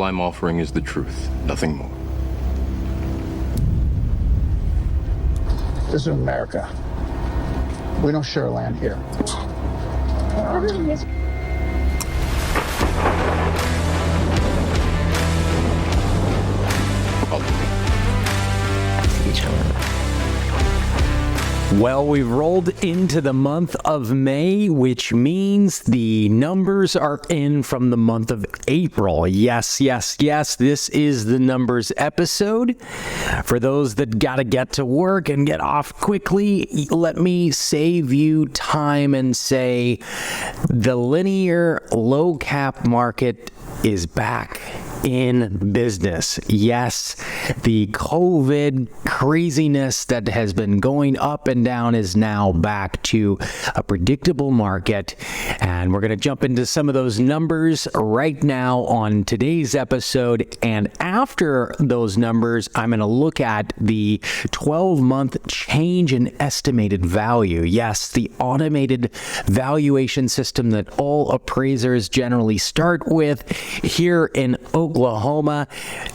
I'm offering is the truth, nothing more. This is America. We don't share land here. Well, we've rolled into the month of May, which means the numbers are in from the month of April. Yes, this is the numbers episode. For those that gotta get to work and get off quickly, let me save you time and say the linear low cap market is back in business. Yes, the COVID craziness that has been going up and down is now back to a predictable market, and we're going to jump into some of those numbers right now on today's episode. And after those numbers, I'm going to look at the 12-month change in estimated value. Yes, the automated valuation system that all appraisers generally start with here in Oklahoma.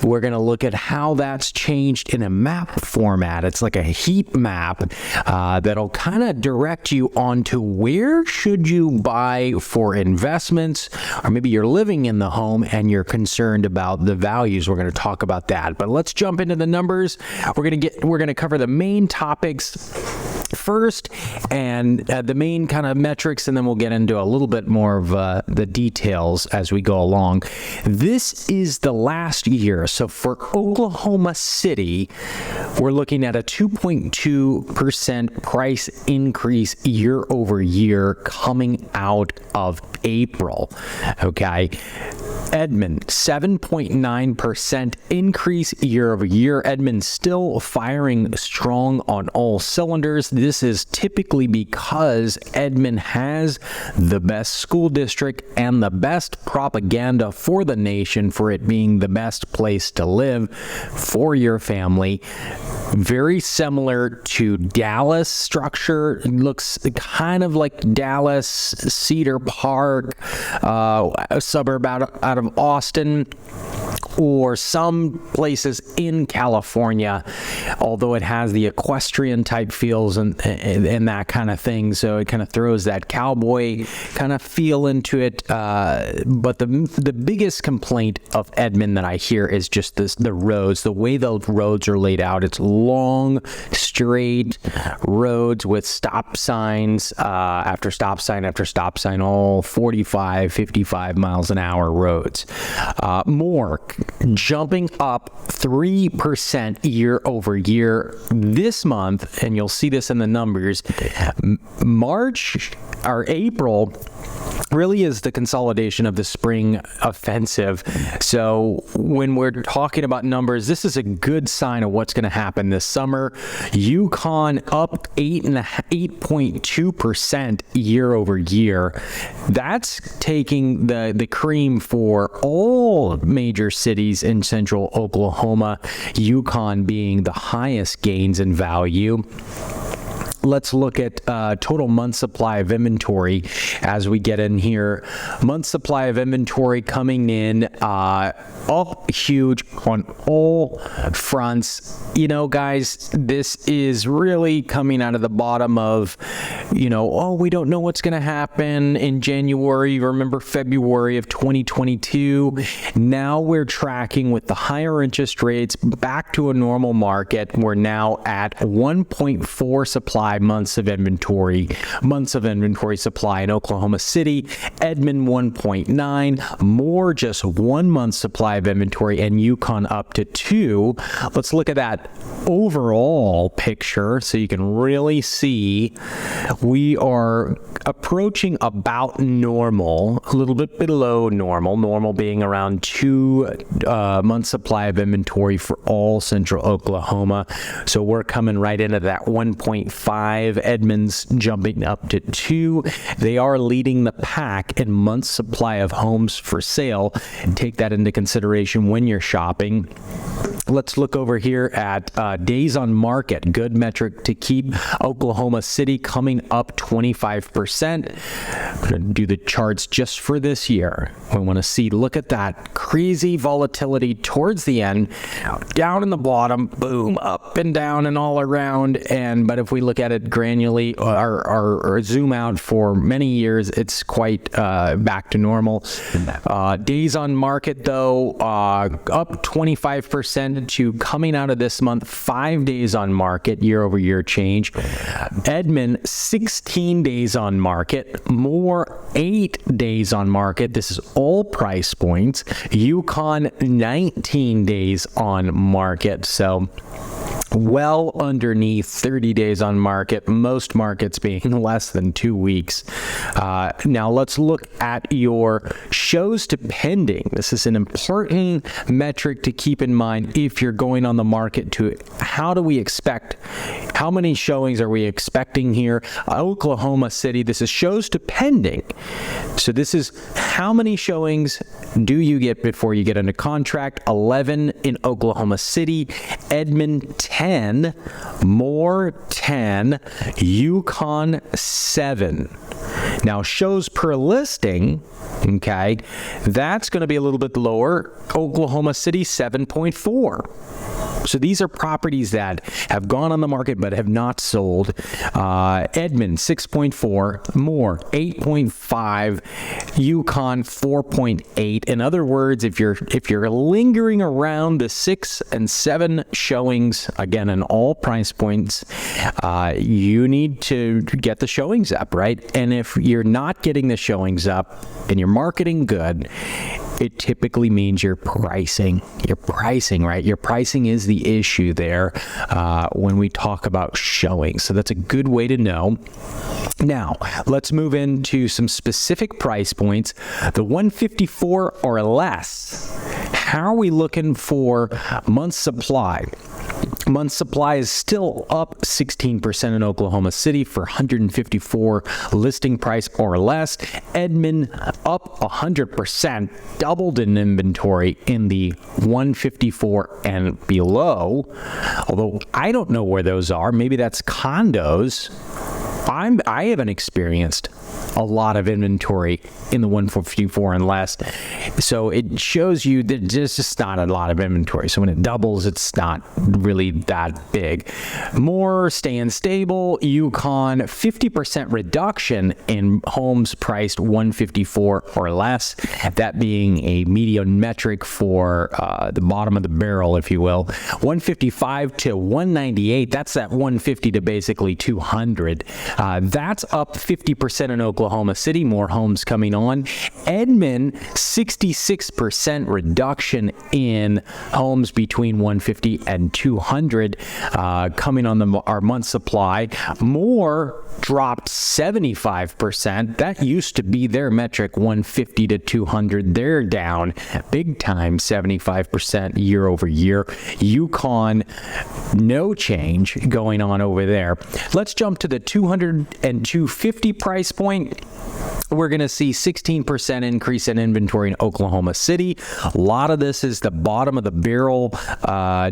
We're going to look at how that's changed in a map format. It's like a heat map that'll kind of direct you onto where should you buy for investments, or maybe you're living in the home and you're concerned about the values. We're going to talk about that. But let's jump into the numbers. We're going to cover the main topics first and the main kind of metrics, and then we'll get into a little bit more of the details as we go along. This is the last year. So for Oklahoma City, we're looking at a 2.2% price increase year over year coming out of April. Okay. Edmond, 7.9% increase year over year. Edmond still firing strong on all cylinders. This is typically because Edmond has the best school district and the best propaganda for the nation for it being the best place to live for your family. Very similar to Dallas structure. It looks kind of like Dallas, Cedar Park, a suburb out of Austin, or some places in California, although it has the equestrian type feels and that kind of thing. So it kind of throws that cowboy kind of feel into it. But the biggest complaint of Edmond that I hear is just the roads, the way the roads are laid out. It's long, straight roads with stop signs after stop sign after stop sign, all 45, 55 miles an hour roads. More jumping up 3% year over year this month, and you'll see this in the numbers. March or April really is the consolidation of the spring offensive. So when we're talking about numbers, this is a good sign of what's going to happen this summer. Yukon up 8.2% year over year. That's taking the cream for all major cities in central Oklahoma, Yukon being the highest gains in value. Let's look at total month supply of inventory as we get in here. Month supply of inventory coming in up huge on all fronts. You know, guys, this is really coming out of the bottom of, we don't know what's going to happen in January. Remember February of 2022. Now we're tracking with the higher interest rates back to a normal market. We're now at 1.4 supply months of inventory supply in Oklahoma City. Edmond 1.9, more just 1 month supply of inventory, and Yukon up to 2. Let's look at that overall picture so you can really see we are approaching about normal, a little bit below normal being around 2 months supply of inventory for all central Oklahoma. So we're coming right into that 1.5. Edmonds jumping up to 2. They are leading the pack in months supply of homes for sale. Take that into consideration when you're shopping. let's look over here at days on market. Good metric to keep. Oklahoma City coming up 25%. I'm going to do the charts just for this year. We want to see, look at that crazy volatility towards the end, down in the bottom, boom, up and down and all around. But if we look at it granularly or zoom out for many years, it's quite back to normal. Days on market, though, up 25% to coming out of this month, 5 days on market, year-over-year change. Edmond, 16 days on market, more 8 days on market. This is all price points. Yukon, 19 days on market. So well underneath 30 days on market, most markets being less than 2 weeks. Now let's look at your shows to pending. This is an important metric to keep in mind if you're going on the market. To how do we expect, how many showings are we expecting here? Oklahoma City, this is shows to pending. So this is how many showings do you get before you get under contract? 11 in Oklahoma City, Edmond 10, Moore 10, Yukon 7. Now shows per listing, okay, that's going to be a little bit lower. Oklahoma City 7.4. So these are properties that have gone on the market but have not sold. Edmond 6.4, Moore 8.5, Yukon 4.8. In other words, if you're lingering around the 6 and 7 showings, again in all price points, you need to get the showings up, right? And if you're not getting the showings up and you're marketing good, it typically means your pricing, right? Your pricing is the issue there when we talk about showing. So that's a good way to know. Now, let's move into some specific price points. The 154 or less. How are we looking for month supply? Month supply is still up 16% in Oklahoma City for 154 listing price or less. Edmond up 100%, doubled in inventory in the 154 and below. Although I don't know where those are. Maybe that's condos. I haven't experienced a lot of inventory in the 154 and less. So it shows you that there's just not a lot of inventory. So when it doubles, it's not really that big. More staying stable. Yukon, 50% reduction in homes priced 154 or less. That being a median metric for the bottom of the barrel, if you will. 155 to 198. That's that 150 to basically 200. That's up 50% in Oklahoma City, more homes coming on. Edmond, 66% reduction in homes between 150 and 200 coming on our month supply. Moore dropped 75%. That used to be their metric, 150 to 200. They're down big time, 75% year over year. Yukon, no change going on over there. Let's jump to the 200 and 250 price point. We're going to see 16% increase in inventory in Oklahoma City. A lot of this is the bottom of the barrel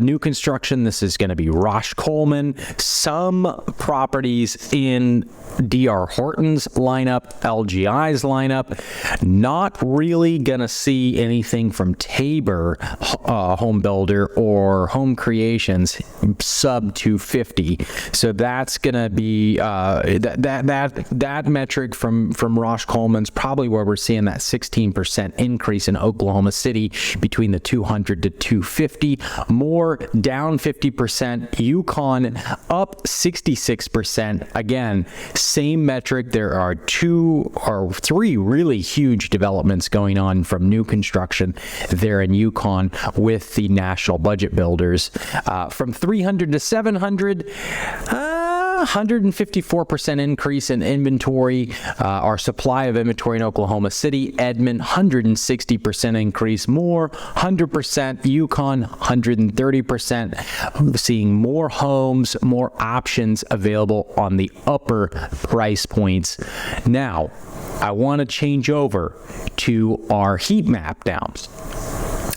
new construction. This is going to be Roscommon. Some properties in D.R. Horton's lineup, LGI's lineup. Not really going to see anything from Tabor Home Builder or Home Creations sub 250. So that's going to be that metric from Roscommon's probably where we're seeing that 16% increase in Oklahoma City between the 200 to 250. More down 50%. Yukon up 66%. Again, same metric. There are 2 or 3 really huge developments going on from new construction there in Yukon with the national budget builders. From 300 to 700, 154% increase in inventory. Our supply of inventory in Oklahoma City, Edmond, 160% increase. More, 100%. Yukon, 130%. Seeing more homes, more options available on the upper price points. Now, I want to change over to our heat map now.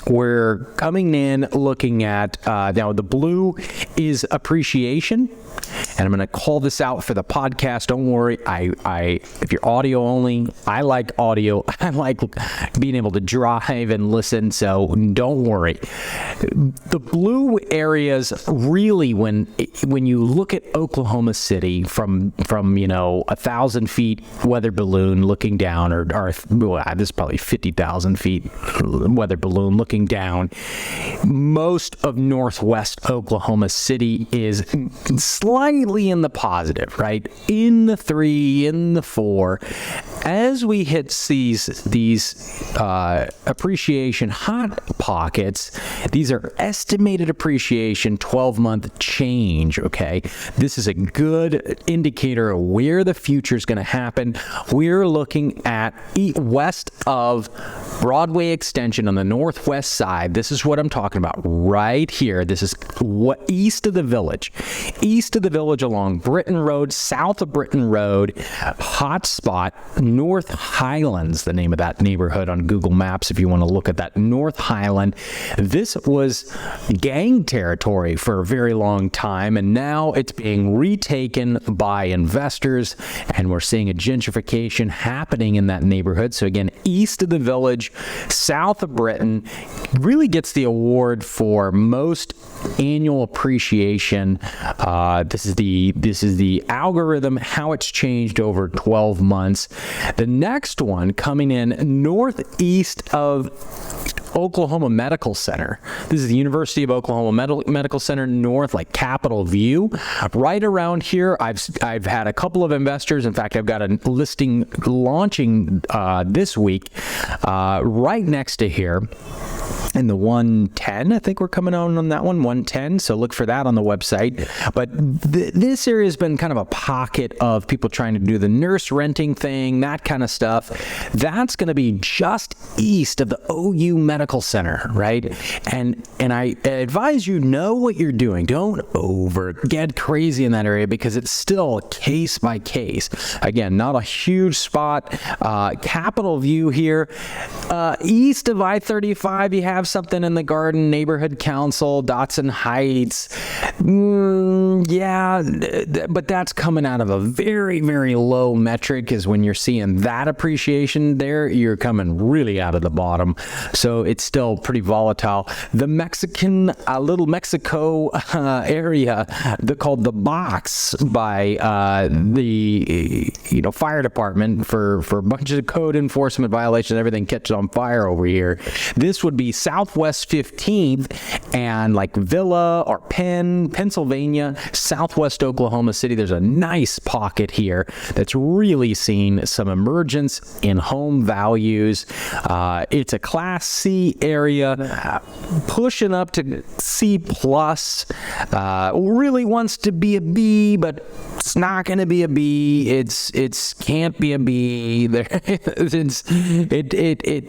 we're coming in looking at, now the blue is appreciation. And I'm going to call this out for the podcast. Don't worry. If you're audio only, I like audio. I like being able to drive and listen. So don't worry. The blue areas really, when you look at Oklahoma City from 1,000 feet weather balloon looking down, or this is probably 50,000 feet weather balloon looking down, most of northwest Oklahoma City is slightly in the positive, right? In the 3, in the 4. As we hit these appreciation hot pockets, these are estimated appreciation 12-month change, okay? This is a good indicator of where the future is going to happen. We're looking at west of Broadway Extension on the northwest side. This is what I'm talking about right here. This is east of the village. East of the village along Britton Road, south of Britton Road, hot spot, North Highlands, the name of that neighborhood on Google Maps if you want to look at that. North Highland. This was gang territory for a very long time, and now it's being retaken by investors, and we're seeing a gentrification happening in that neighborhood. So again, east of the village, south of Britton, really gets the award for most annual appreciation. This is the algorithm, how it's changed over 12 months. The next one coming in northeast of Oklahoma Medical Center. This is the University of Oklahoma Medical Center north, like Capitol View. Right around here, I've had a couple of investors. In fact, I've got a listing launching this week right next to here. In the 110, I think we're coming on that one, 110. So look for that on the website. But this area has been kind of a pocket of people trying to do the nurse renting thing, that kind of stuff. That's going to be just east of the OU Medical Center, right? And I advise you, know what you're doing. Don't get crazy in that area because it's still case by case. Again, not a huge spot. Capitol View here. East of I-35, you have something in the Garden Neighborhood Council, Dotson Heights. But that's coming out of a very, very low metric, is when you're seeing that appreciation there, you're coming really out of the bottom. So it's still pretty volatile. The Little Mexico area, called the Box by the fire department for a bunch of code enforcement violations, everything catches on fire over here. This would be Southwest 15th and like Villa or Pennsylvania, Southwest Oklahoma City. There's a nice pocket here that's really seen some emergence in home values. It's a Class C area, pushing up to C plus. Really wants to be a B, but it's not going to be a B. It's can't be a B.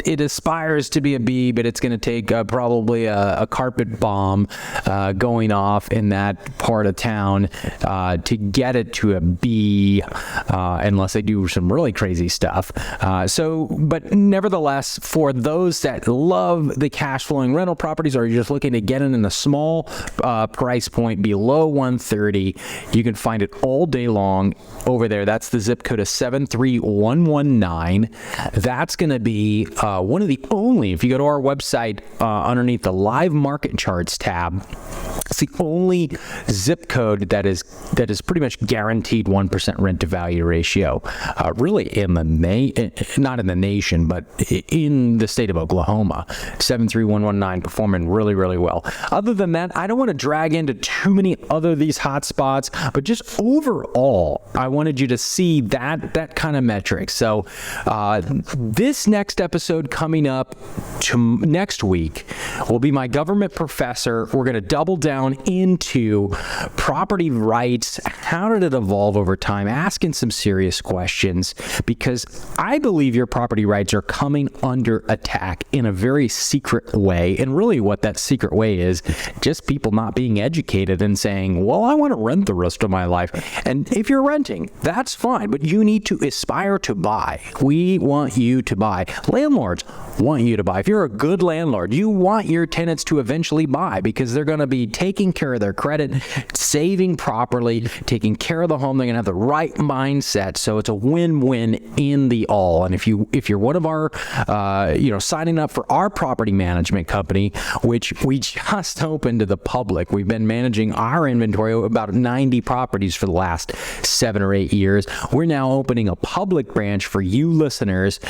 It aspires to be a B, but it's going to take probably a carpet bomb going off in that part of town to get it to a B, unless they do some really crazy stuff. But nevertheless, for those that love the cash flowing rental properties, or you're just looking to get in a small price point below 130, you can find it all day long over there. That's the zip code of 73119. That's going to be one of the only, if you go to our website underneath the live market charts tab, it's the only zip code that is pretty much guaranteed 1% rent to value ratio, really not in the nation, but in the state of Oklahoma. 73119 performing really, really well. Other than that, I don't want to drag into too many other these hot spots, but just overall, I wanted you to see that kind of metric. So this next episode coming up next week will be my government professor. We're going to double down down into property rights. How did it evolve over time? Asking some serious questions, because I believe your property rights are coming under attack in a very secret way. And really what that secret way is just people not being educated and saying, well, I want to rent the rest of my life. And if you're renting, that's fine, but you need to aspire to buy. We want you to buy. Landlords want you to buy. If you're a good landlord, you want your tenants to eventually buy, because they're going to be taking care of their credit, saving properly, taking care of the home. They're going to have the right mindset. So it's a win-win in the all. And if you're one of our, signing up for our property management company, which we just opened to the public, we've been managing our inventory of about 90 properties for the last 7 or 8 years. We're now opening a public branch for you listeners.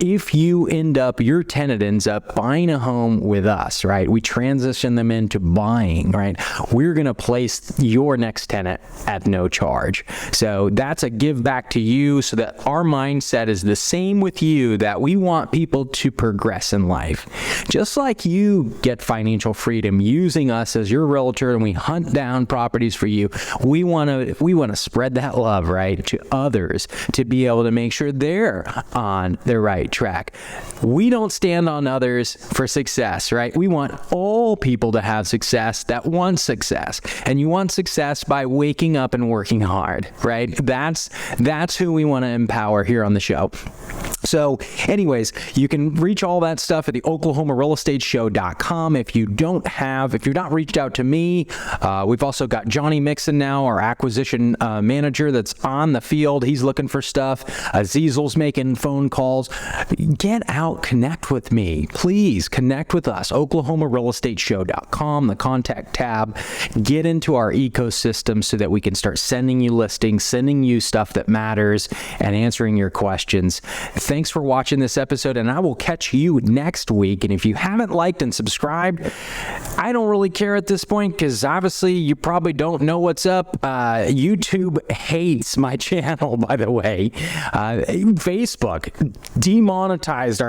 If your tenant ends up buying a home with us, right? We transition them into buying, right? We're going to place your next tenant at no charge. So that's a give back to you, so that our mindset is the same with you, that we want people to progress in life. Just like you get financial freedom using us as your realtor and we hunt down properties for you, we want to spread that love, right, to others, to be able to make sure they're on the right track. We don't stand on others for success, right? We want all people to have success that want success. And you want success by waking up and working hard, right? That's who we want to empower here on the show. So anyways, you can reach all that stuff at the OklahomaRealEstateShow.com. If you've not reached out to me, we've also got Johnny Mixon now, our acquisition manager that's on the field. He's looking for stuff. Azizel's making phone calls. Get out, connect with me. Please connect with us. OklahomaRealEstateShow.com, the contact tab. Get into our ecosystem so that we can start sending you listings, sending you stuff that matters, and answering your questions. Thanks for watching this episode, and I will catch you next week. And if you haven't liked and subscribed, I don't really care at this point, because obviously you probably don't know what's up. YouTube hates my channel, by the way. Facebook demonetized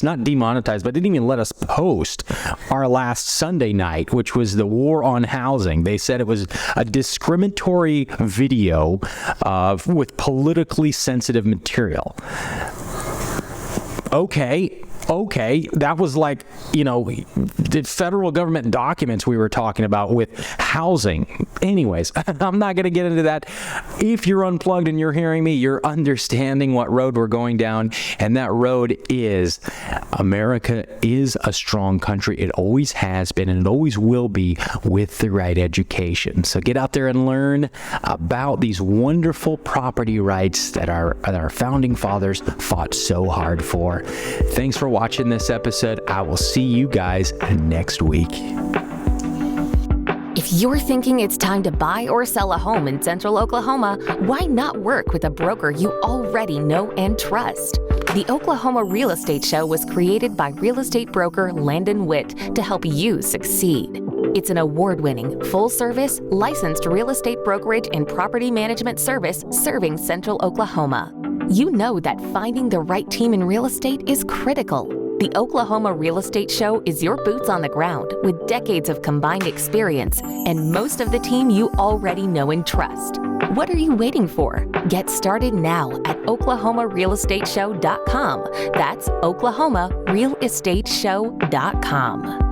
not demonetized, but didn't even let us post our last Sunday night, which was the war on housing. They said it was a discriminatory video with politically sensitive material. Okay, that was like, the federal government documents we were talking about with housing. Anyways, I'm not going to get into that. If you're unplugged and you're hearing me, you're understanding what road we're going down. And that road is America is a strong country. It always has been, and it always will be, with the right education. So get out there and learn about these wonderful property rights that our founding fathers fought so hard for. Thanks for watching this episode. I will see you guys next week. If you're thinking it's time to buy or sell a home in Central Oklahoma, why not work with a broker you already know and trust? The Oklahoma Real Estate Show was created by real estate broker Landon Witt to help you succeed. It's an award-winning, full-service, licensed real estate brokerage and property management service serving Central Oklahoma. You know that finding the right team in real estate is critical. The Oklahoma Real Estate Show is your boots on the ground with decades of combined experience and most of the team you already know and trust. What are you waiting for? Get started now at OklahomaRealEstateShow.com. That's OklahomaRealEstateShow.com.